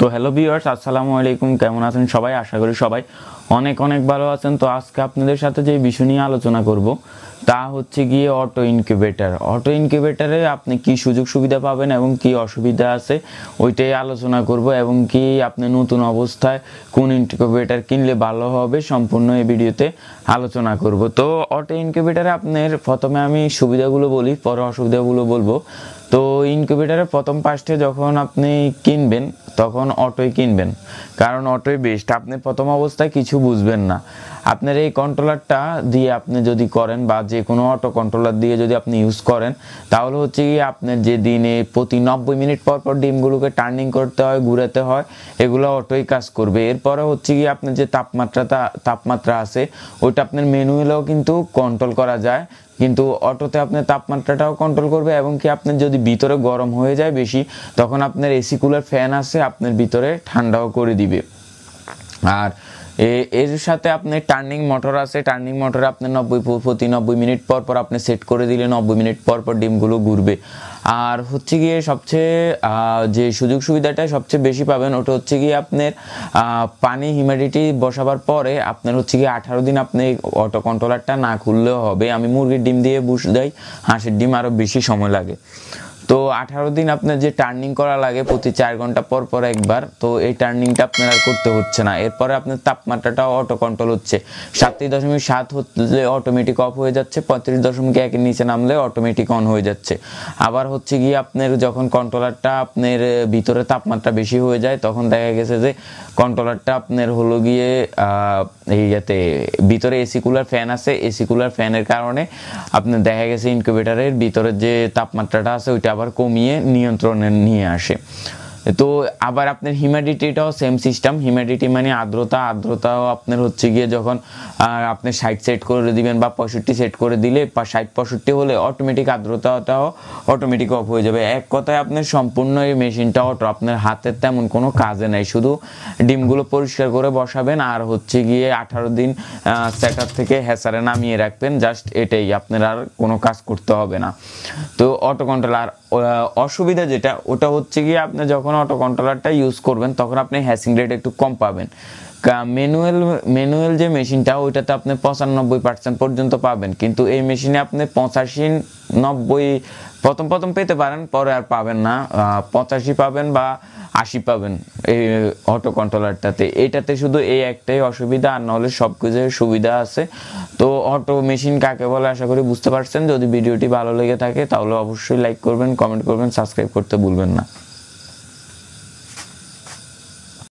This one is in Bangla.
তো হ্যালো ভিউয়ার্স, আসসালামু আলাইকুম। কেমন আছেন সবাই? আশা করি সবাই অনেক অনেক ভালো আছেন। তো আজকে আপনাদের সাথে যে বিষয় নিয়ে আলোচনা করব তা হচ্ছে গিয়ে অটো ইনকিউবেটর। অটো ইনকিউবেটরে আপনি কি সুযোগ সুবিধা পাবেন এবং কি অসুবিধা আছে ওইটাই আলোচনা করব, এবং কি আপনি নতুন অবস্থায় কোন ইনকিউবেটর কিনলে ভালো হবে সম্পূর্ণ এই ভিডিওতে আলোচনা করব। তো অটো ইনকিউবেটরে আপনার প্রথমে আমি সুবিধাগুলো বলি, পরে অসুবিধাগুলো বলবো। তো ইনকিউবেটরের প্রথম পার্টে যখন আপনি কিনবেন তখন অটোই কিনবেন, কারণ অটোই বেস্ট। আপনি প্রথম অবস্থায় কিছু বুঝবেন না। আপনার এই কন্ট্রোলারটা দিয়ে আপনি যদি করেন বা যে কোনো অটো কন্ট্রোলার দিয়ে যদি আপনি ইউজ করেন, তাহলে হচ্ছে কি আপনার যে দিনে প্রতি 90 মিনিট পর পর ডিমগুলোকে টার্নিং করতে হয়, ঘুরাতে হয়, এগুলো অটোই কাজ করবে। এরপরে হচ্ছে কি আপনার যে তাপমাত্রা আছে ওইটা আপনার ম্যানুয়ালেও কিন্তু কন্ট্রোল করা যায়, কিন্তু অটোতে আপনার তাপমাত্রাটাও কন্ট্রোল করবে, এবং কি আপনার যদি ভিতরে গরম হয়ে যায় বেশি, তখন আপনার এসি কুলার ফ্যান আছে আপনার ভিতরে ঠান্ডাও করে দিবে। আর এর সাথে আপনার টার্নিং মোটর আছে। টার্নিং মোটরে আপনার প্রতি 90 মিনিট পর পর আপনি সেট করে দিলে 90 মিনিট পর পর ডিমগুলো ঘুরবে। আর হচ্ছে গিয়ে সবচেয়ে যে সুযোগ সুবিধাটা সবচেয়ে বেশি পাবেন ওটা হচ্ছে গিয়ে আপনার পানি হিউমিডিটি বসাবার পরে আপনার হচ্ছে গিয়ে 18 দিন আপনি অটো কন্ট্রোলারটা না খুললেও হবে। আমি মুরগির ডিম দিয়ে বুশ দেই, হাঁসের ডিম আরও বেশি সময় লাগে। তো 18 দিন আপনার যে টার্নিং করা লাগে প্রতি 4 ঘন্টা পর পর একবার, তো এই টার্নিংটা আপনার আর করতে হচ্ছে না। এরপরে আপনার তাপমাত্রাটাও অটো কন্ট্রোল হচ্ছে। 37.7 হলে অটোমেটিক অফ হয়ে যাচ্ছে, 35.1 এর নিচে নামলে অটোমেটিক অন হয়ে যাচ্ছে। আবার হচ্ছে গিয়ে আপনার যখন কন্ট্রোলারটা আপনার ভিতরে তাপমাত্রা বেশি হয়ে যায়, তখন দেখা গেছে যে কন্ট্রোলারটা আপনার হলো গিয়ে এই যাতে ভিতরে এসি কুলার ফ্যান আছে, এসি কুলার ফ্যানের কারণে আপনার দেখা গেছে ইনকিউবেটরের ভিতরে যে তাপমাত্রাটা আছে ওইটা আবার কমিয়ে নিয়ন্ত্রণে নিয়ে আসে। তো আবার আপনার হিউমিডিটিটাও সেম সিস্টেম। হিউমিডিটি মানে আর্দ্রতাও আপনার হচ্ছে গিয়ে যখন আপনি 60 সেট করে দিবেন বা 65 সেট করে দিলে, বা 60-65 হলে অটোমেটিক আর্দ্রতাটাও অটোমেটিক অফ হয়ে যাবে। এক কথায় আপনার সম্পূর্ণ এই মেশিনটা অটো, আপনার হাতের তেমন কোনো কাজে নাই, শুধু ডিমগুলো পরিষ্কার করে বসাবেন আর হচ্ছে গিয়ে 18 দিন সেটার থেকে হ্যাসারে নামিয়ে রাখবেন, জাস্ট এটাই, আপনার আর কোনো কাজ করতে হবে না। তো অটো কন্ট্রোলার অসুবিধা যেটা ওটা হচ্ছে গিয়ে আপনি যখন অটো কন্ট্রোলারটা ইউজ করবেন তখন আপনি হ্যাসিং রেট একটু কম পাবেন। ম্যানুয়াল যে মেশিনটা ওইটাতে আপনি 95% পর্যন্ত পাবেন, কিন্তু এই মেশিনে আপনি 85-90 প্রথম পেতে পারেন, পরে আর পাবেন না। 85 পাবেন বা 80 পাবেন এই অটো কন্ট্রোলারটাতে। এটাতে শুধু এই একটাই অসুবিধা, আর নাহলে সব কিছুর সুবিধা আছে। তো অটো মেশিন কাকে বলে আশা করি বুঝতে পারছেন। যদি ভিডিওটি ভালো লেগে থাকে তাহলে অবশ্যই লাইক করবেন, কমেন্ট করবেন, সাবস্ক্রাইব করতে ভুলবেন না।